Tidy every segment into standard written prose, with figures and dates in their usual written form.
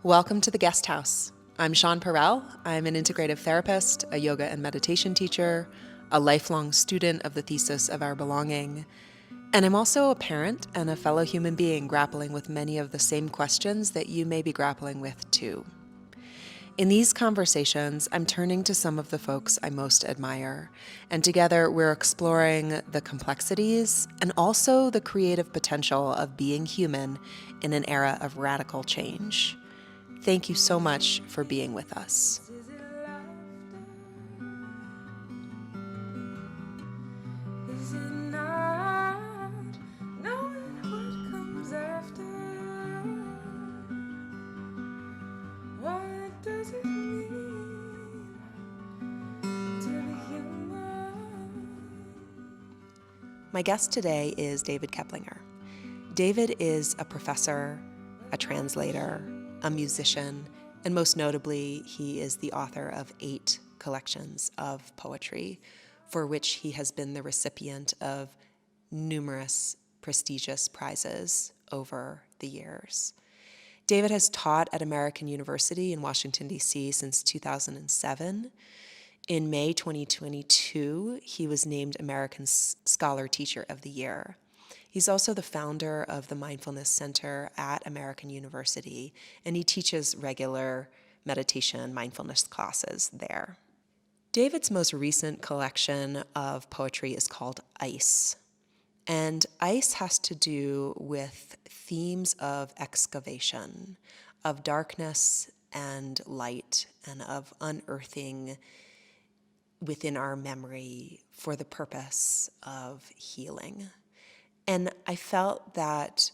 Welcome to the Guest House. I'm Sean Perel. I'm an integrative therapist, a yoga and meditation teacher, a lifelong student of the thesis of our belonging, and I'm also a parent and a fellow human being grappling with many of the same questions that you may be grappling with too. In these conversations, I'm turning to some of the folks I most admire, and together we're exploring the complexities and also the creative potential of being human in an era of radical change. Thank you so much for being with us. My guest today is David Keplinger. David is a professor, a translator, a musician, and most notably, he is the author of 8 collections of poetry, for which he has been the recipient of numerous prestigious prizes over the years. David has taught at American University in Washington, D.C. since 2007. In May 2022, he was named American Scholar Teacher of the Year. He's also the founder of the Mindfulness Center at American University, and he teaches regular meditation mindfulness classes there. David's most recent collection of poetry is called Ice. And Ice has to do with themes of excavation, of darkness and light, and of unearthing within our memory for the purpose of healing. And I felt that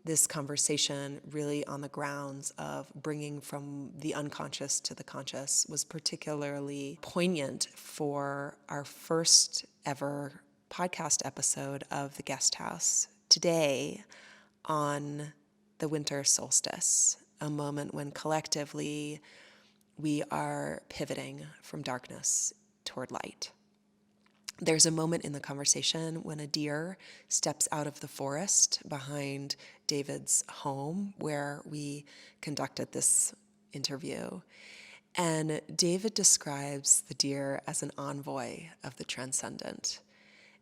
this conversation, really on the grounds of bringing from the unconscious to the conscious, was particularly poignant for our first ever podcast episode of The Guest House today on the Winter Solstice, a moment when collectively we are pivoting from darkness toward light. There's a moment in the conversation when a deer steps out of the forest behind David's home where we conducted this interview. And David describes the deer as an envoy of the transcendent.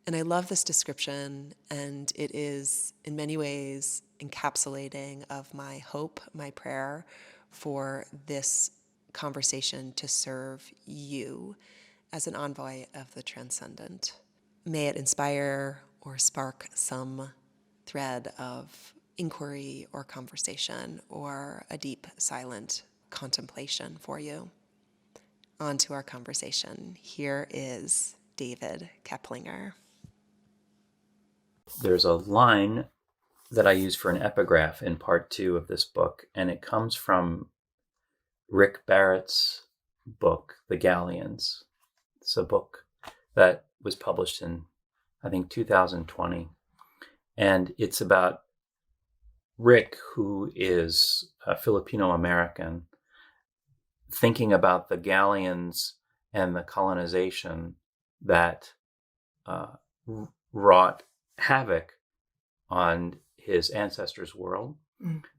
And I love this description, and it is in many ways encapsulating of my hope, my prayer for this conversation to serve you as an envoy of the transcendent. May it inspire or spark some thread of inquiry or conversation or a deep, silent contemplation for you. On to our conversation. Here is David Keplinger. There's a line that I use for an epigraph in part 2 of this book, and it comes from Rick Barrett's book, The Galleons. It's a book that was published in, I think, 2020. And it's about Rick, who is a Filipino-American, thinking about the galleons and the colonization that wrought havoc on his ancestors' world.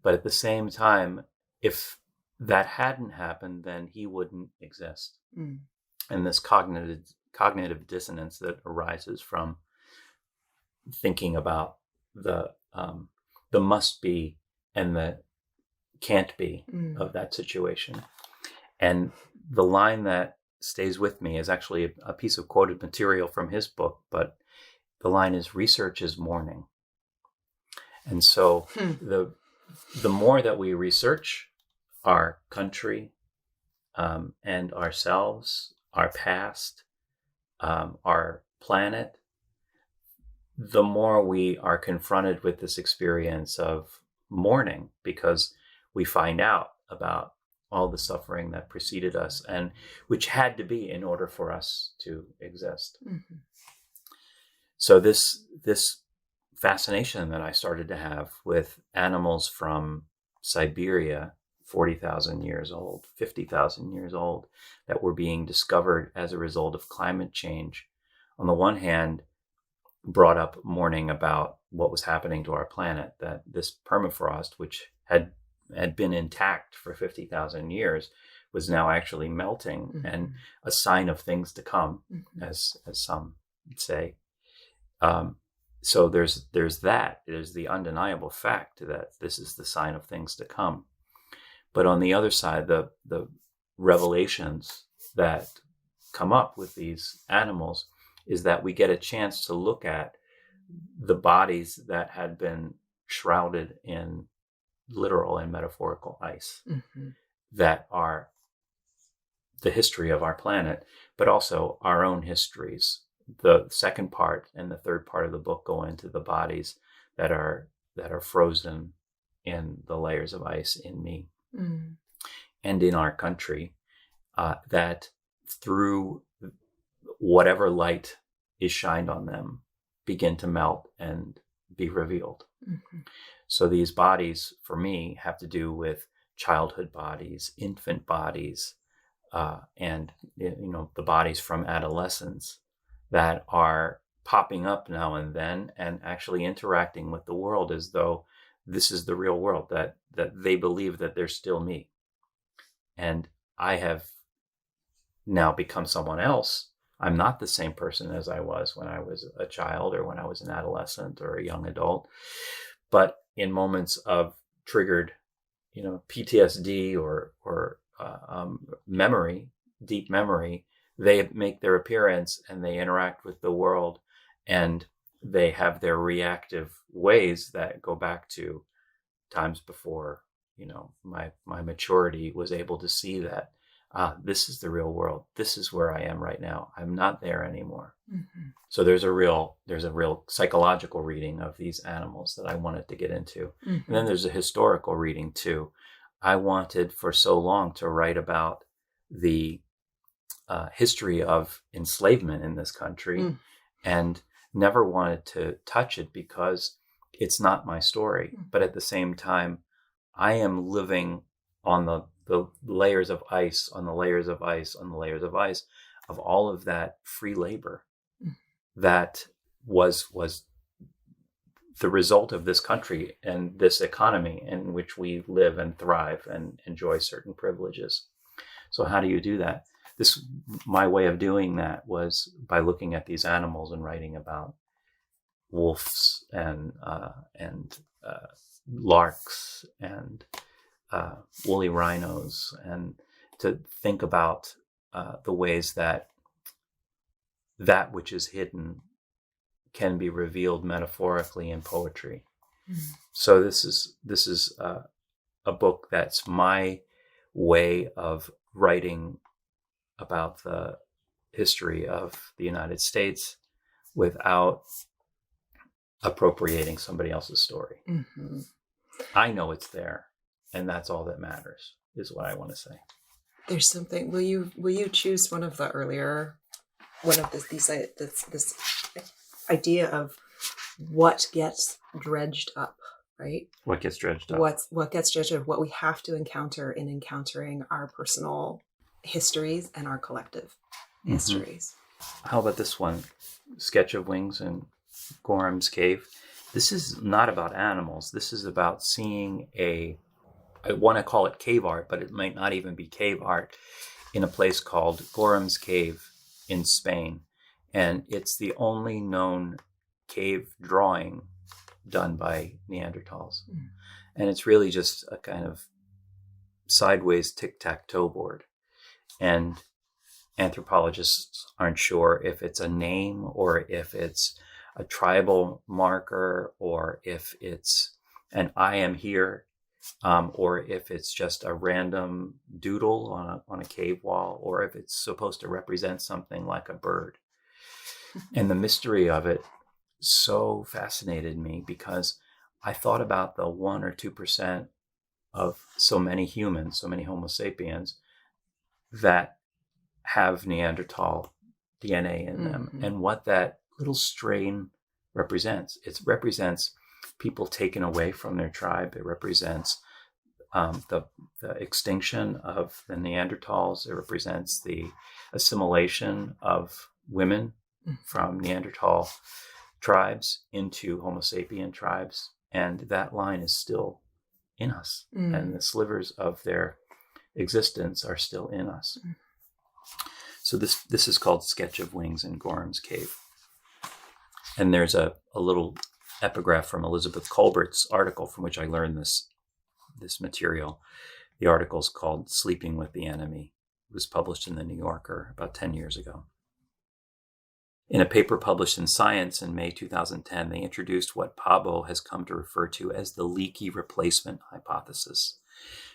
But at the same time, if that hadn't happened, then he wouldn't exist. And this cognitive dissonance that arises from thinking about the must be and the can't be of that situation. And the line that stays with me is actually a piece of quoted material from his book, but the line is, research is mourning. And so the more that we research our country and ourselves, our past, our planet, the more we are confronted with this experience of mourning, because we find out about all the suffering that preceded us and which had to be in order for us to exist. So this fascination that I started to have with animals from Siberia, 40,000 years old, 50,000 years old, that were being discovered as a result of climate change, on the one hand, brought up mourning about what was happening to our planet, that this permafrost, which had had been intact for 50,000 years was now actually melting, and a sign of things to come, as some say. So there's that. There's the undeniable fact that this is the sign of things to come. But on the other side, the revelations that come up with these animals is that we get a chance to look at the bodies that had been shrouded in literal and metaphorical ice, that are the history of our planet, but also our own histories. The second part and the third part of the book go into the bodies that are frozen in the layers of ice in me and in our country, that through whatever light is shined on them begin to melt and be revealed. So these bodies for me have to do with childhood bodies, infant bodies, and the bodies from adolescence that are popping up now and then and actually interacting with the world as though this is the real world, that they believe that they're still me. And I have now become someone else. I'm not the same person as I was when I was a child or when I was an adolescent or a young adult. But in moments of triggered, PTSD or memory, deep memory, they make their appearance and they interact with the world, and they have their reactive ways that go back to times before, my maturity was able to see that this is the real world. This is where I am right now. I'm not there anymore. So there's a real psychological reading of these animals that I wanted to get into. And then there's a historical reading too. I wanted for so long to write about the history of enslavement in this country, and never wanted to touch it because it's not my story. But at the same time, I am living on the layers of ice, on the layers of ice, on the layers of ice of all of that free labor that was the result of this country and this economy in which we live and thrive and enjoy certain privileges. So how do you do that? My way of doing that was by looking at these animals and writing about wolves and larks and woolly rhinos, and to think about the ways that which is hidden can be revealed metaphorically in poetry. So this is a book that's my way of writing about the history of the United States without appropriating somebody else's story. I know it's there, and that's all that matters, is what I want to say. There's something. Will you choose one of this idea of what gets dredged up, right? What gets dredged up? What gets dredged up? What we have to encounter in encountering our personal histories and our collective histories. How about this one? Sketch of Wings in Gorham's Cave. This is not about animals. This is about seeing I want to call it cave art, but it might not even be cave art, in a place called Gorham's Cave in Spain. And it's the only known cave drawing done by Neanderthals. And it's really just a kind of sideways tic-tac-toe board. And anthropologists aren't sure if it's a name or if it's a tribal marker or if it's an I am here, or if it's just a random doodle on a cave wall, or if it's supposed to represent something like a bird. And the mystery of it so fascinated me, because I thought about the 1 or 2% of so many humans, so many Homo sapiens, that have Neanderthal DNA in them, and what that little strain represents. It represents people taken away from their tribe. It represents the extinction of the Neanderthals. It represents the assimilation of women from Neanderthal tribes into Homo sapien tribes. And that line is still in us, and the slivers of their existence are still in us. So this is called Sketch of Wings in Gorham's Cave. And there's a little epigraph from Elizabeth Colbert's article from which I learned this material. The article is called Sleeping with the Enemy. It was published in the New Yorker about 10 years ago. In a paper published in Science in May 2010, they introduced what Pabo has come to refer to as the leaky replacement hypothesis.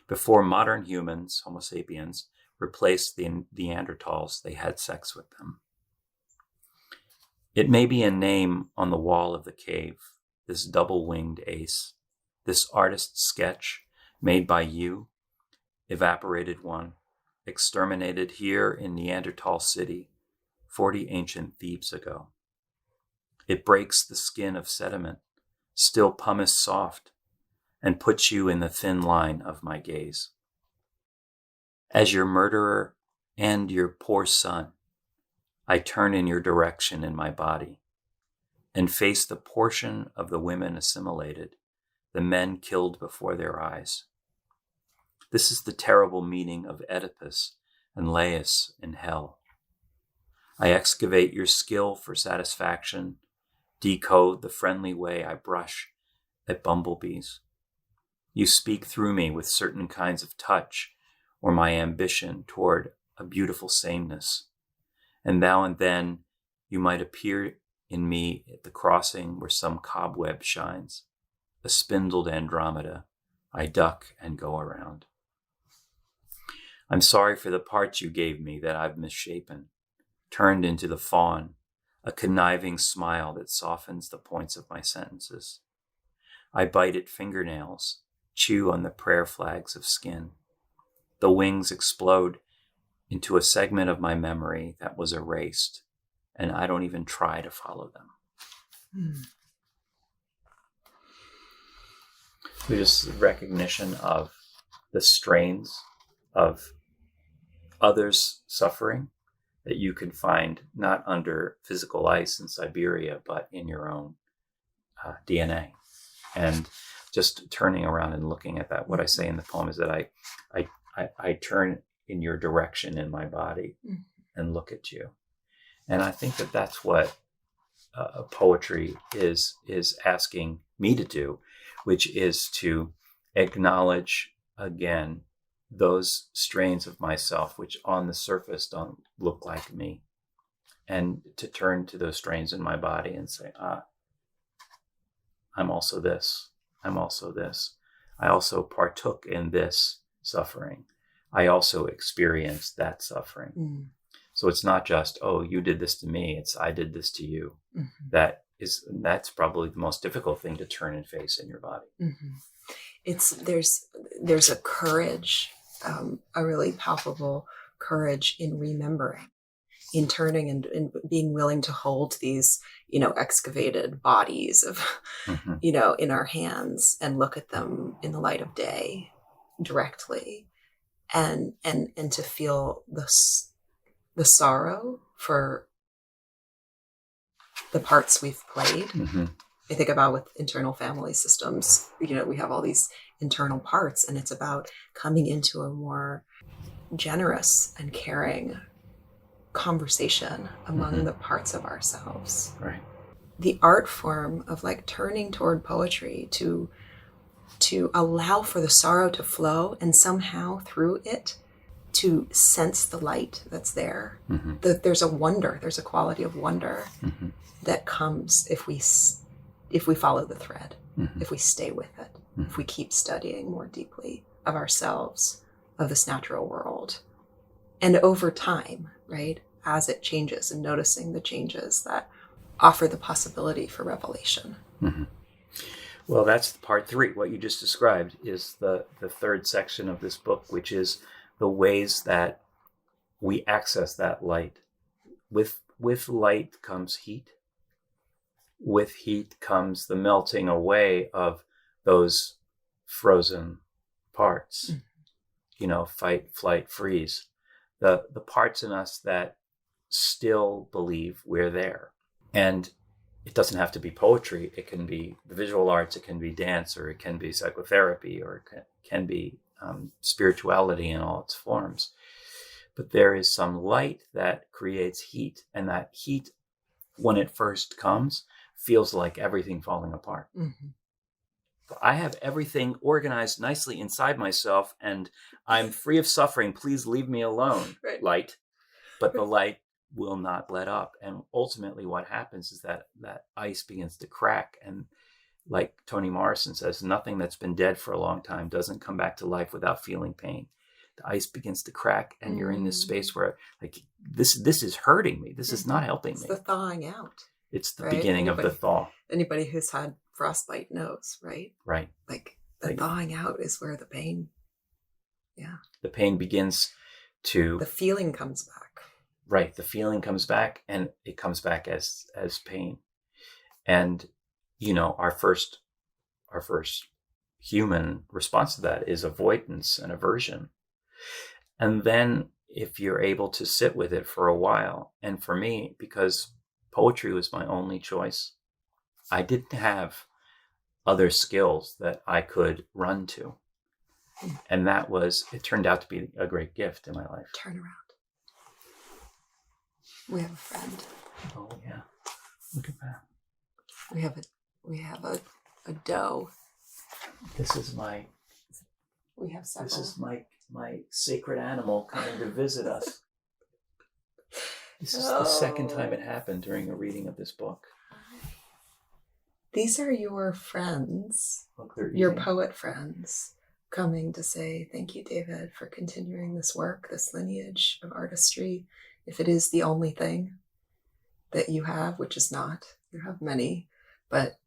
Before modern humans, Homo sapiens, replaced the Neanderthals, they had sex with them. It may be a name on the wall of the cave, this double-winged ace, this artist's sketch made by you, evaporated one, exterminated here in Neanderthal City, 40 ancient Thebes ago. It breaks the skin of sediment, still pumice soft, and puts you in the thin line of my gaze. As your murderer and your poor son, I turn in your direction in my body and face the portion of the women assimilated, the men killed before their eyes. This is the terrible meaning of Oedipus and Laius in hell. I excavate your skill for satisfaction, decode the friendly way I brush at bumblebees. You speak through me with certain kinds of touch or my ambition toward a beautiful sameness. And now and then you might appear in me at the crossing where some cobweb shines, a spindled Andromeda. I duck and go around. I'm sorry for the parts you gave me that I've misshapen, turned into the fawn, a conniving smile that softens the points of my sentences. I bite at fingernails, chew on the prayer flags of skin. The wings explode into a segment of my memory that was erased, and I don't even try to follow them. There's recognition of the strains of others' suffering that you can find not under physical ice in Siberia, but in your own DNA. And just turning around and looking at that, what I say in the poem is that I turn in your direction in my body and look at you. And I think that that's what poetry is asking me to do, which is to acknowledge again those strains of myself which on the surface don't look like me, and to turn to those strains in my body and say, I'm also this. I'm also this. I also partook in this suffering. I also experienced that suffering. So it's not just, oh, you did this to me. It's I did this to you. That's probably the most difficult thing to turn and face in your body. There's a courage, a really palpable courage in remembering, in turning and being willing to hold these, excavated bodies of, in our hands and look at them in the light of day directly, and to feel the sorrow for the parts we've played. I think about with internal family systems, we have all these internal parts, and it's about coming into a more generous and caring conversation among the parts of ourselves. Right. The art form of turning toward poetry to allow for the sorrow to flow, and somehow through it to sense the light that's there. There's a wonder, there's a quality of wonder that comes if we follow the thread, if we stay with it, if we keep studying more deeply of ourselves, of this natural world. And over time, right, as it changes, and noticing the changes that offer the possibility for revelation. Well, that's part 3. What you just described is the third section of this book, which is the ways that we access that light. With light comes heat. With heat comes the melting away of those frozen parts, fight, flight, freeze, the parts in us that still believe we're there. And it doesn't have to be poetry. It can be the visual arts, it can be dance, or it can be psychotherapy, or it can be spirituality in all its forms. But there is some light that creates heat, and that heat, when it first comes, feels like everything falling apart. Mm-hmm. I have everything organized nicely inside myself, and I'm free of suffering. Please leave me alone, right. Light. But the light will not let up. And ultimately what happens is that ice begins to crack. And like Toni Morrison says, nothing that's been dead for a long time doesn't come back to life without feeling pain. The ice begins to crack, and you're in this space where, like, this is hurting me. This is not helping me. It's the thawing out. It's the beginning of the thaw. Anybody who's had frostbite knows, right? Right. Like the thawing out is where the pain, the pain begins to... The feeling comes back. Right. The feeling comes back, and it comes back as pain. And, our first human response to that is avoidance and aversion. And then if you're able to sit with it for a while, and for me, because poetry was my only choice, I didn't have other skills that I could run to. And it turned out to be a great gift in my life. Turn around. We have a friend. Oh yeah. Look at that. We have a doe. This is my... We have several. This is my sacred animal coming to visit us. This is the second time it happened during a reading of this book. These are your friends, your poet friends, coming to say, thank you, David, for continuing this work, this lineage of artistry. If it is the only thing that you have, which is not, you have many, but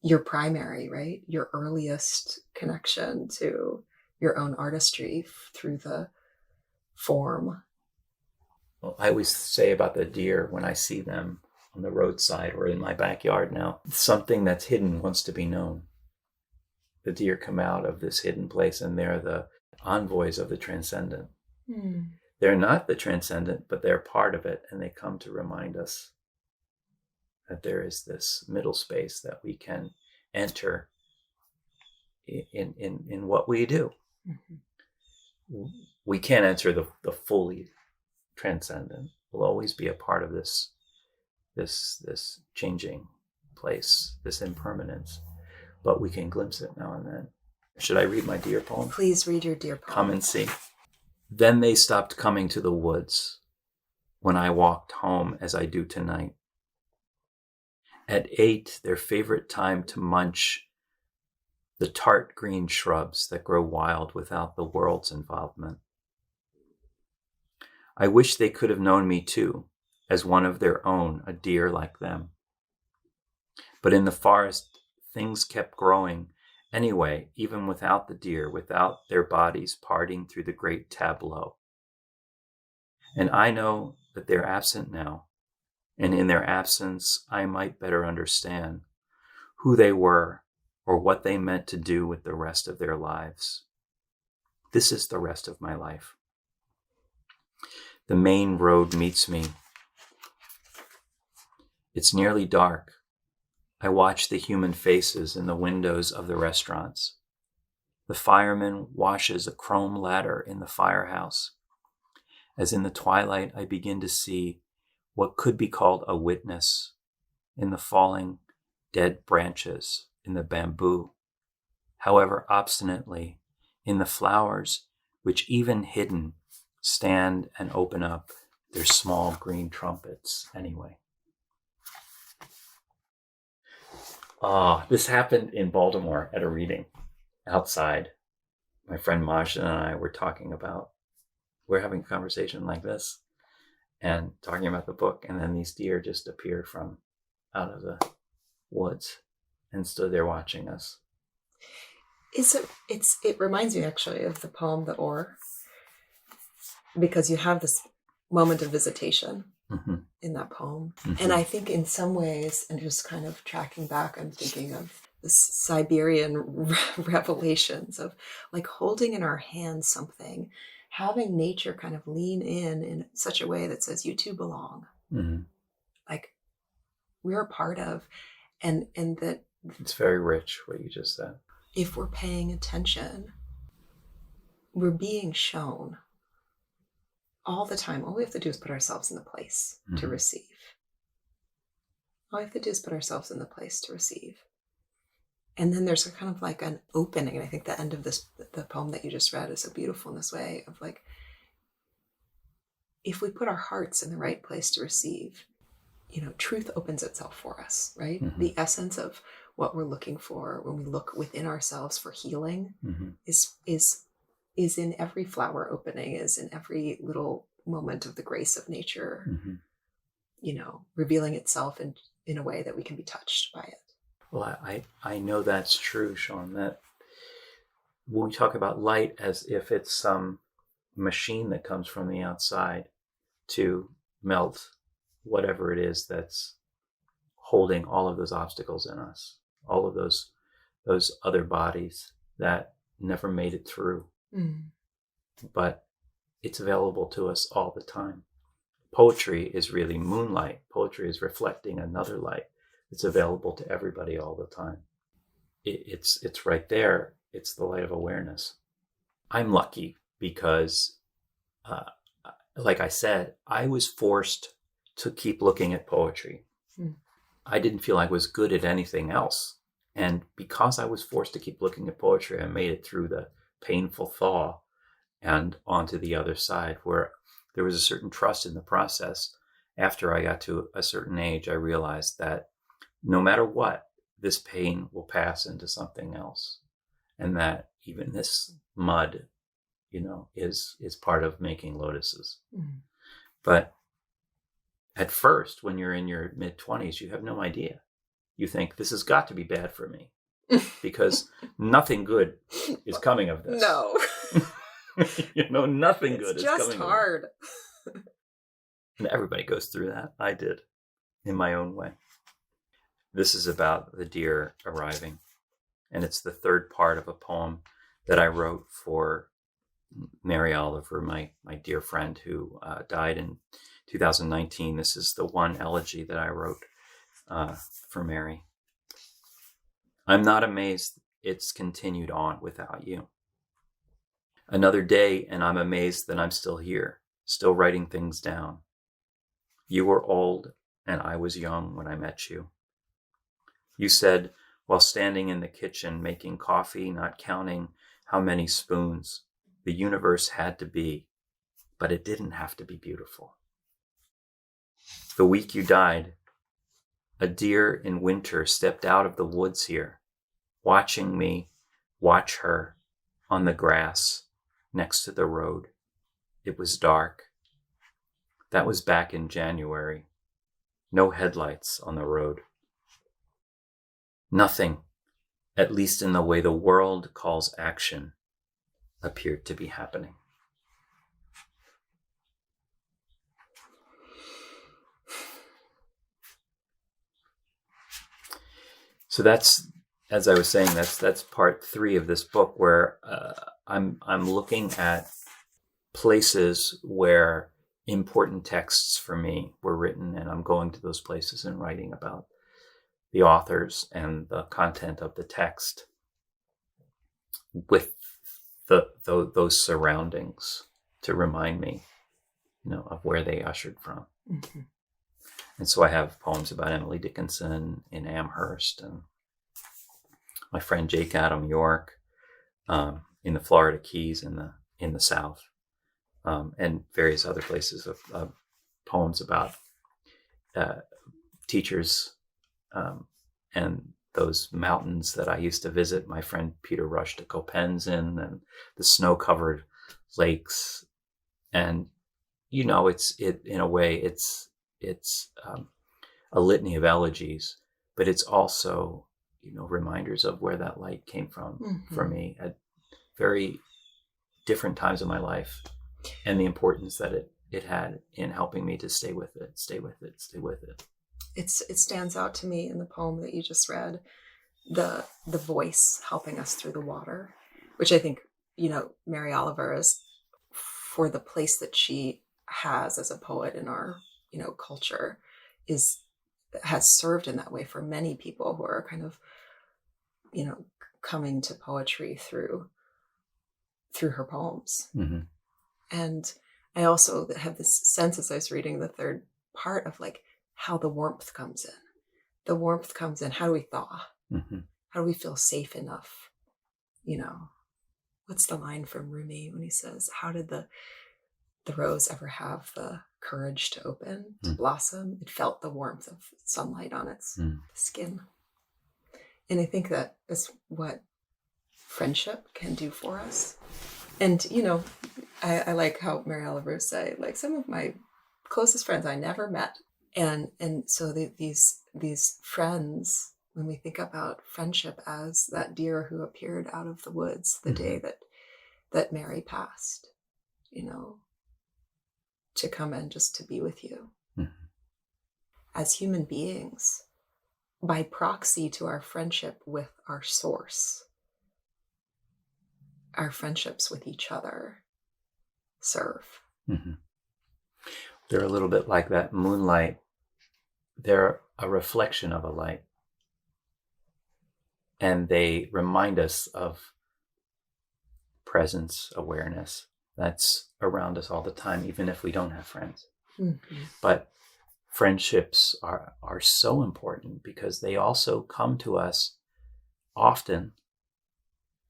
your primary, right? Your earliest connection to your own artistry through the form. Well, I always say about the deer when I see them on the roadside or in my backyard now, something that's hidden wants to be known. The deer come out of this hidden place, and they're the envoys of the transcendent. They're not the transcendent, but they're part of it, and they come to remind us that there is this middle space that we can enter in what we do. Mm-hmm. We can't enter the fully transcendent. We'll always be a part of this changing place, this impermanence, but we can glimpse it now and then. Should I read my deer poem? Please read your deer poem. Come and see. Then they stopped coming to the woods when I walked home as I do tonight. At 8, their favorite time to munch the tart green shrubs that grow wild without the world's involvement. I wish they could have known me too, as one of their own, a deer like them. But in the forest, things kept growing anyway, even without the deer, without their bodies parting through the great tableau. And I know that they're absent now, and in their absence, I might better understand who they were or what they meant to do with the rest of their lives. This is the rest of my life. The main road meets me. It's nearly dark. I watch the human faces in the windows of the restaurants. The fireman washes a chrome ladder in the firehouse. As in the twilight, I begin to see what could be called a witness in the falling dead branches, in the bamboo, however obstinately, in the flowers, which even hidden stand and open up their small green trumpets anyway. This happened in Baltimore at a reading outside. My friend Majda and I we're having a conversation like this and talking about the book, and then these deer just appeared from out of the woods and stood there watching us. It reminds me actually of the poem The Oar, because you have this moment of visitation in that poem. Mm-hmm. And I think in some ways, and just kind of tracking back, I'm thinking of the Siberian revelations of like holding in our hands something, having nature kind of lean in such a way that says, you too belong. Mm-hmm. Like, we're a part of, and that it's very rich what you just said. If we're paying attention, we're being shown all the time. All we have to do is put ourselves in the place to receive. All we have to do is put ourselves in the place to receive. And then there's a kind of like an opening. And I think the end of the poem that you just read is so beautiful in this way of like, if we put our hearts in the right place to receive, truth opens itself for us, right? The essence of what we're looking for when we look within ourselves for healing is in every flower opening, is in every little moment of the grace of nature, revealing itself in a way that we can be touched by it. Well, I know that's true, Sean, that when we talk about light as if it's some machine that comes from the outside to melt whatever it is that's holding all of those obstacles in us, all of those other bodies that never made it through. But it's available to us all the time. Poetry is really moonlight. Poetry is reflecting another light. It's available to everybody all the time. It's right there. It's the light of awareness. I'm lucky because, like I said, I was forced to keep looking at poetry. I didn't feel I was good at anything else. And because I was forced to keep looking at poetry, I made it through the painful thaw and onto the other side, where there was a certain trust in the process. After I got to a certain age, I realized that no matter what, this pain will pass into something else. And that even this mud, is part of making lotuses. But at first, when you're in your mid-20s, you have no idea. You think, this has got to be bad for me because nothing good is coming of this. No. Nothing good is coming of it. It's just hard. And everybody goes through that. I did, in my own way. This is about the deer arriving. And it's the third part of a poem that I wrote for Mary Oliver, my dear friend who died in 2019. This is the one elegy that I wrote for Mary. I'm not amazed it's continued on without you. Another day, and I'm amazed that I'm still here, still writing things down. You were old, and I was young when I met you. You said, while standing in the kitchen making coffee, not counting how many spoons, the universe had to be, but it didn't have to be beautiful. The week you died, a deer in winter stepped out of the woods here, watching me watch her on the grass next to the road. It was dark. That was back in January. No headlights on the road. Nothing, at least in the way the world calls action, appeared to be happening. So that's, as I was saying, that's part 3 of this book, where I'm looking at places where important texts for me were written, and I'm going to those places and writing about the authors and the content of the text with those surroundings to remind me, of where they ushered from. And so I have poems about Emily Dickinson in Amherst, and my friend Jake Adam York in the Florida Keys in the South, and various other places of poems about teachers and those mountains that I used to visit. My friend Peter Rush to Copen's in, and the snow-covered lakes, and it's in a way it's a litany of elegies, but it's also reminders of where that light came from for me at very different times in my life, and the importance that it had in helping me to stay with it. It stands out to me in the poem that you just read, the voice helping us through the water, which I think, Mary Oliver is, for the place that she has as a poet in our, culture, is has served in that way for many people who are kind of, coming to poetry through her poems. Mm-hmm. And I also have this sense as I was reading the third part of like how the warmth comes in. The warmth comes in. How do we thaw? Mm-hmm. How do we feel safe enough? What's the line from Rumi when he says, how did the rose ever have the courage to open, to blossom? It felt the warmth of sunlight on its skin. And I think that is what friendship can do for us. And, I like how Marielle Bruce say, like, some of my closest friends I never met. And so these friends, when we think about friendship as that deer who appeared out of the woods the day that Mary passed, to come and just to be with you. Mm-hmm. As human beings, by proxy to our friendship with our source, our friendships with each other serve. Mm-hmm. They're a little bit like that moonlight. They're a reflection of a light. And they remind us of presence, awareness that's around us all the time, even if we don't have friends. Mm-hmm. But friendships are so important because they also come to us often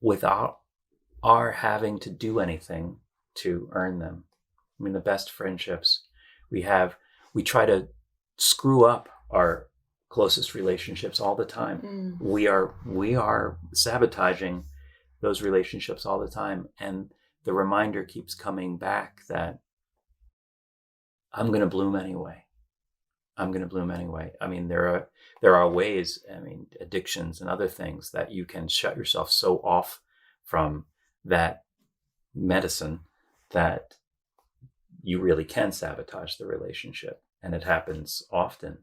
without our having to do anything to earn them. I mean, the best friendships we try to screw up our closest relationships all the time. We are sabotaging those relationships all the time. And the reminder keeps coming back that I'm going to bloom anyway. I'm going to bloom anyway. I mean, there are ways, addictions and other things that you can shut yourself so off from that medicine that you really can sabotage the relationship. And it happens often.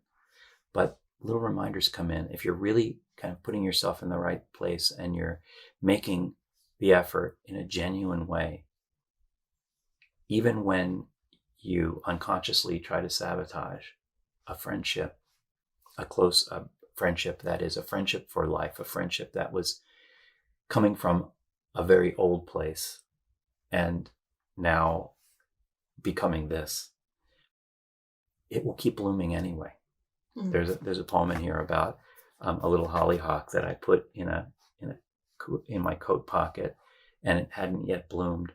But little reminders come in. If you're really kind of putting yourself in the right place and you're making the effort in a genuine way, even when you unconsciously try to sabotage a friendship, a friendship that is a friendship for life, a friendship that was coming from a very old place and now becoming this, it will keep blooming anyway. Mm-hmm. There's a poem in here about a little hollyhock that I put in my coat pocket, and it hadn't yet bloomed,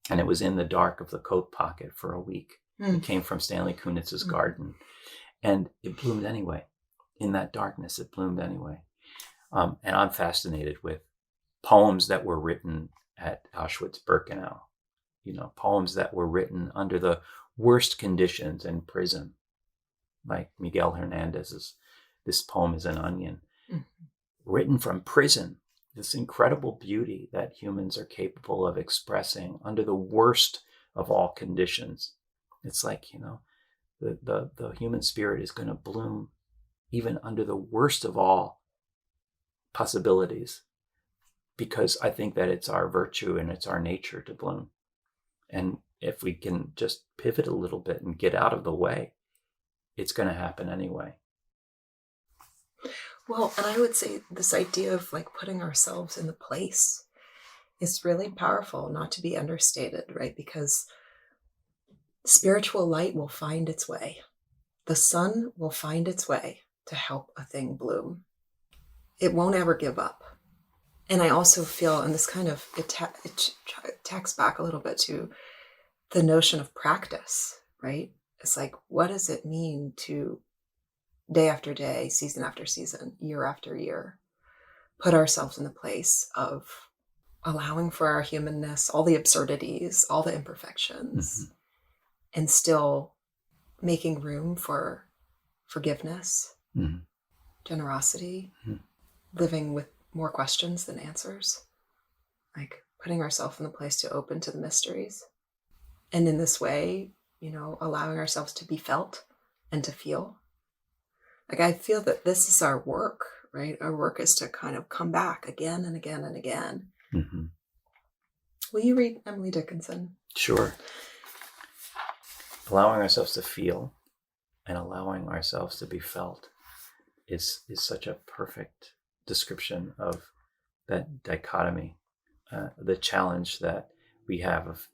and it was in the dark of the coat pocket for a week. It came from Stanley Kunitz's garden, and it bloomed anyway. In that darkness, it bloomed anyway. And I'm fascinated with poems that were written at Auschwitz-Birkenau, poems that were written under the worst conditions in prison, like Miguel Hernandez's This Poem is an Onion, written from prison, this incredible beauty that humans are capable of expressing under the worst of all conditions. It's like, the human spirit is going to bloom even under the worst of all possibilities, because I think that it's our virtue and it's our nature to bloom. And if we can just pivot a little bit and get out of the way, it's going to happen anyway. Well, and I would say this idea of like putting ourselves in the place is really powerful, not to be understated, right? Because spiritual light will find its way. The sun will find its way to help a thing bloom. It won't ever give up. And I also feel, and this kind of, it tacks back a little bit to the notion of practice, right? It's like, what does it mean to day after day, season after season, year after year, put ourselves in the place of allowing for our humanness, all the absurdities, all the imperfections, and still making room for forgiveness, generosity, living with more questions than answers, like putting ourselves in the place to open to the mysteries. And in this way, allowing ourselves to be felt and to feel. Like, I feel that this is our work, right? Our work is to kind of come back again and again and again. Mm-hmm. Will you read Emily Dickinson? Sure. Allowing ourselves to feel and allowing ourselves to be felt is such a perfect description of that dichotomy, the challenge that we have of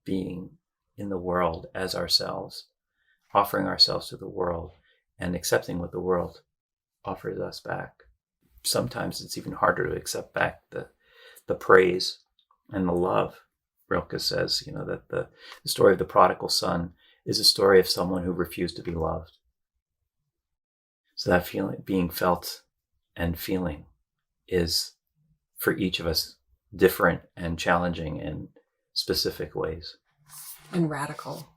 being in the world as ourselves, offering ourselves to the world and accepting what the world offers us back. Sometimes it's even harder to accept back the praise and the love. Rilke says, that the story of the prodigal son is a story of someone who refused to be loved. So that feeling, being felt and feeling, is for each of us different and challenging in specific ways. And radical.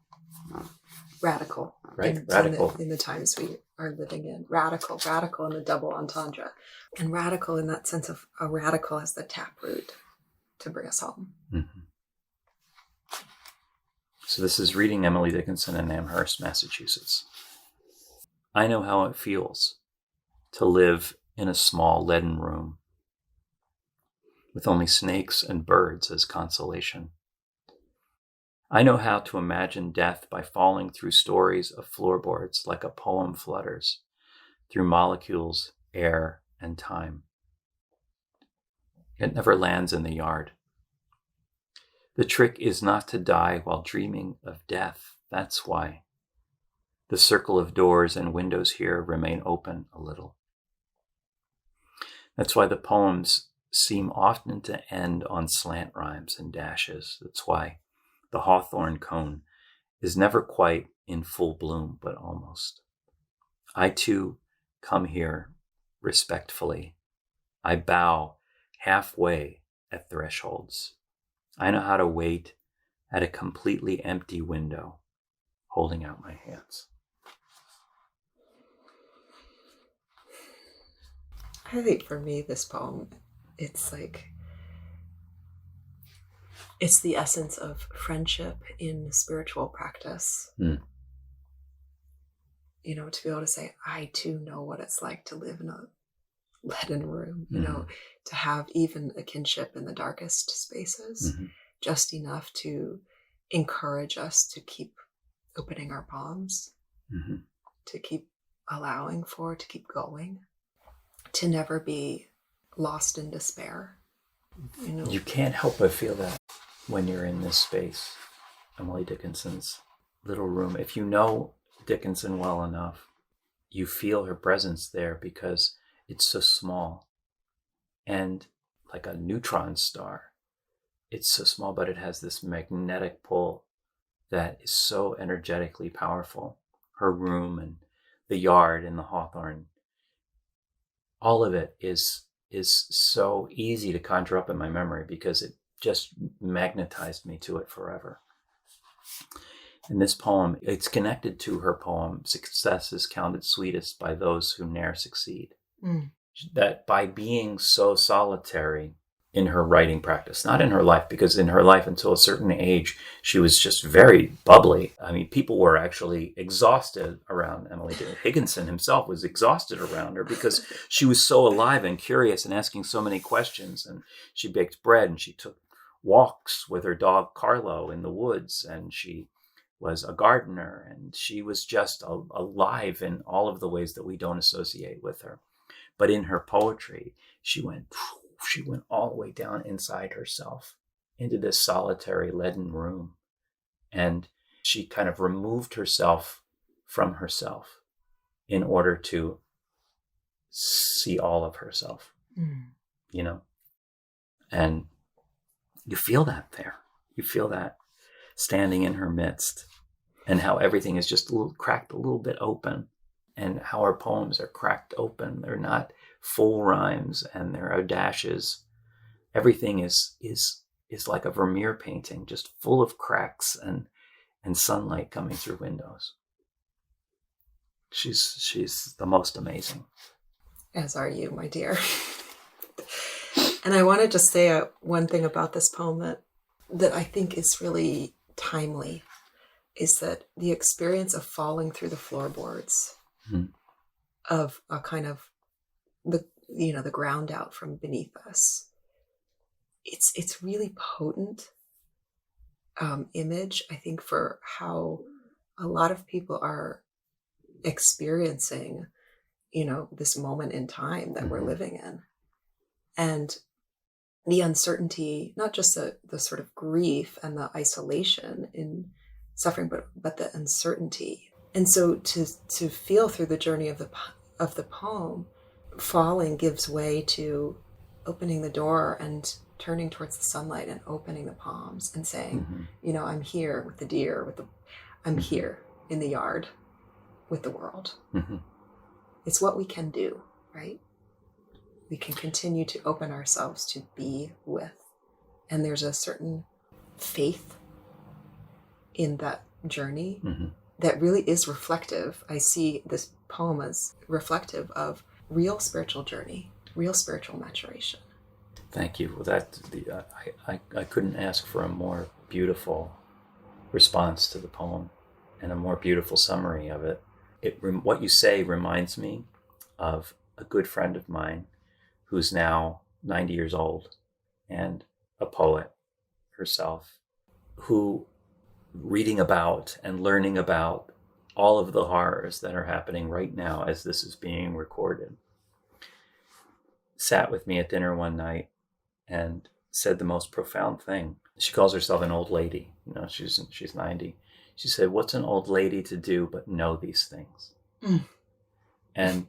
Right, radical. In the times we are living in. Radical in the double entendre. And radical in that sense of a radical as the taproot to bring us home. Mm-hmm. So this is reading Emily Dickinson in Amherst, Massachusetts. I know how it feels to live in a small leaden room with only snakes and birds as consolation. I know how to imagine death by falling through stories of floorboards like a poem flutters through molecules, air, and time. It never lands in the yard. The trick is not to die while dreaming of death. That's why the circle of doors and windows here remain open a little. That's why the poems seem often to end on slant rhymes and dashes. That's why the hawthorn cone is never quite in full bloom, but almost. I too come here respectfully. I bow halfway at thresholds. I know how to wait at a completely empty window, holding out my hands. I think for me, this poem, it's the essence of friendship in spiritual practice. Mm. To be able to say, I too know what it's like to live in a leaden room, to have even a kinship in the darkest spaces, just enough to encourage us to keep opening our palms, to keep allowing for, to keep going, to never be lost in despair. You can't help but feel that when you're in this space, Emily Dickinson's little room. If you know Dickinson well enough, you feel her presence there because it's so small. And like a neutron star, it's so small, but it has this magnetic pull that is so energetically powerful. Her room and the yard and the hawthorn, all of it is so easy to conjure up in my memory because it just magnetized me to it forever. In this poem, it's connected to her poem, Success is Counted Sweetest by Those Who Ne'er Succeed. That by being so solitary in her writing practice, not in her life, because in her life until a certain age, she was just very bubbly. I mean, people were actually exhausted around Emily. Higginson himself was exhausted around her because she was so alive and curious and asking so many questions. And she baked bread and she took walks with her dog Carlo in the woods, and she was a gardener, and she was just alive in all of the ways that we don't associate with her. But in her poetry, she went all the way down inside herself into this solitary leaden room. And she kind of removed herself from herself in order to see all of herself, and you feel that there. You feel that standing in her midst, and how everything is just cracked a little bit open, and how her poems are cracked open. They're not full rhymes, and there are dashes. Everything is like a Vermeer painting, just full of cracks and sunlight coming through windows. She's the most amazing. As are you, my dear. And I want to just say one thing about this poem that I think is really timely, is that the experience of falling through the floorboards, of a kind of the ground out from beneath us. It's really potent image, I think, for how a lot of people are experiencing, this moment in time that we're living in. And the uncertainty, not just the sort of grief and the isolation in suffering, but the uncertainty. And so to feel through the journey of the poem, falling gives way to opening the door and turning towards the sunlight and opening the palms and saying, I'm here with the deer, I'm here in the yard with the world. It's what we can do, right? We can continue to open ourselves to be with. And there's a certain faith in that journey that really is reflective. I see this poem as reflective of real spiritual journey, real spiritual maturation. Thank you. Well, I couldn't ask for a more beautiful response to the poem and a more beautiful summary of it. What you say reminds me of a good friend of mine who's now 90 years old and a poet herself, who, reading about and learning about all of the horrors that are happening right now as this is being recorded, sat with me at dinner one night and said the most profound thing. She calls herself an old lady. She's 90. She said, "What's an old lady to do but know these things?" And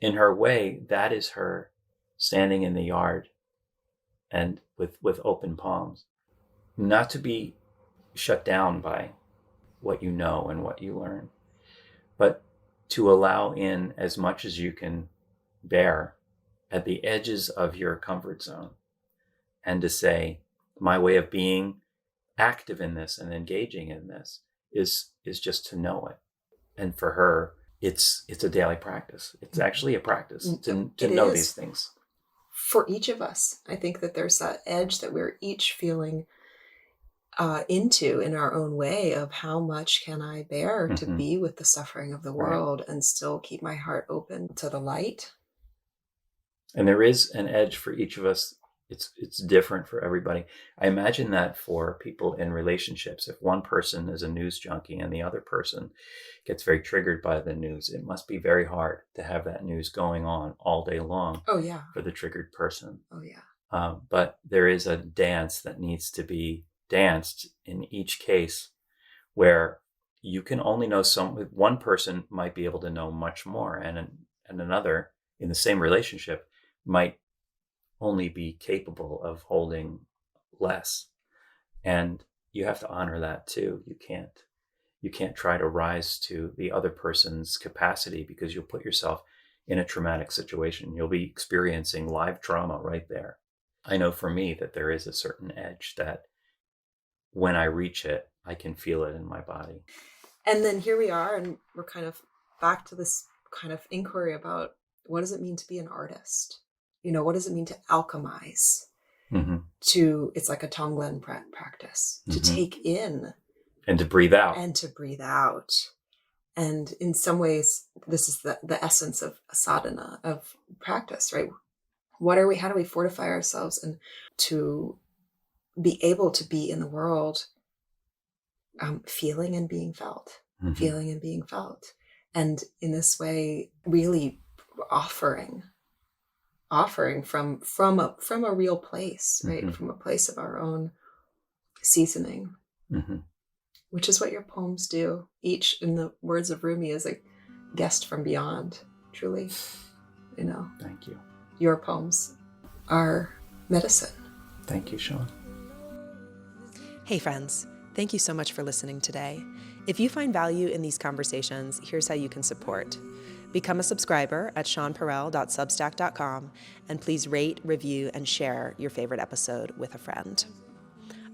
in her way, that is her standing in the yard and with open palms, not to be shut down by what you know and what you learn, but to allow in as much as you can bear at the edges of your comfort zone, and to say, my way of being active in this and engaging in this is just to know it. And for her, it's a daily practice. It's actually a practice to know these things. For each of us, I think that there's that edge that we're each feeling into in our own way of how much can I bear to be with the suffering of the world and still keep my heart open to the light. And there is an edge for each of us. It's different for everybody. I imagine that for people in relationships, if one person is a news junkie and the other person gets very triggered by the news, it must be very hard to have that news going on all day long. Oh, yeah. For the triggered person. Oh, yeah. But there is a dance that needs to be danced in each case, where you can only know one person might be able to know much more, and another in the same relationship might only be capable of holding less. And you have to honor that too. You can't try to rise to the other person's capacity, because you'll put yourself in a traumatic situation. You'll be experiencing live trauma right there. I know for me that there is a certain edge that when I reach it, I can feel it in my body. And then here we are, and we're kind of back to this kind of inquiry about what does it mean to be an artist? What does it mean to alchemize? It's like a Tonglen practice, to take in. And to breathe out. And in some ways, this is the essence of sadhana, of practice, right? How do we fortify ourselves and to be able to be in the world, feeling and being felt, and in this way, really offering from a real place, right? From a place of our own seasoning, which is what your poems do. Each, in the words of Rumi, is a guest from beyond. Truly, Thank you. Your poems are medicine. Thank you, Sean. Hey friends, thank you so much for listening today. If you find value in these conversations, here's how you can support. Become a subscriber at seanperel.substack.com, and please rate, review, and share your favorite episode with a friend.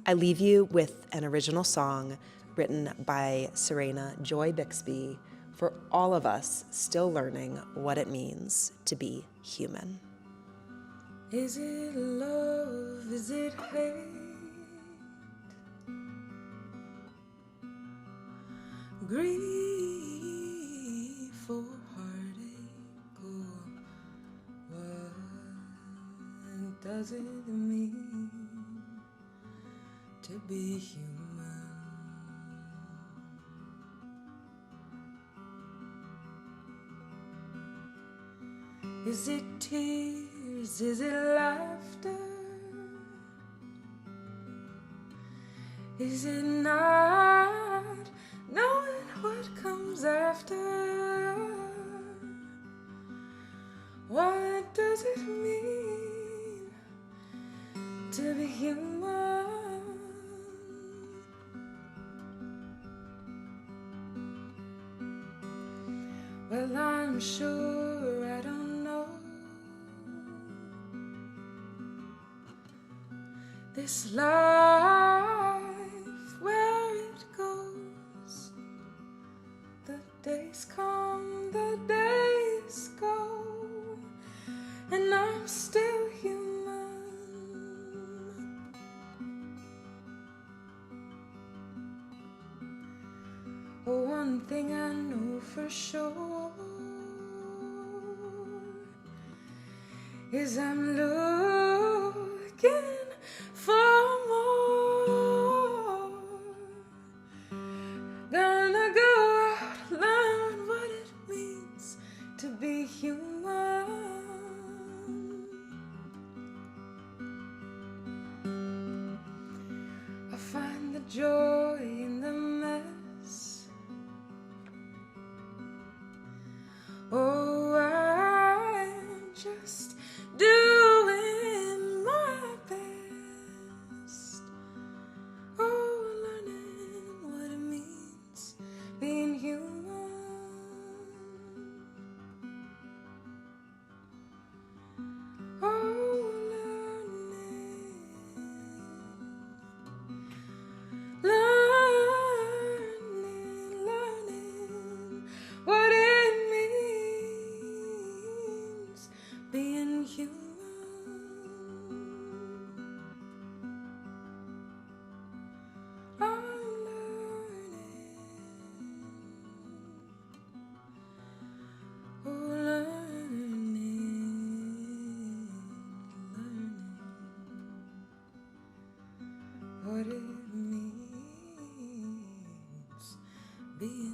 I leave you with an original song written by Serena Joy Bixby for all of us still learning what it means to be human. Is it love? Is it hate? Grief or heartache, or what does it mean to be human? Is it tears? Is it laughter? Is it not knowing what comes after? What does it mean to be human? Well, I'm sure I don't know. This life, where it goes. The days come, the days go, and I'm still human. Oh, one thing I know for sure is I'm looking for more. Gonna go out, learn what it means to be human. I find the joy in the mess. Oh, I'm just doing my best. Oh, learning what it means being human. Oh, learning what it means being human. I'm learning. Oh, learning what it means being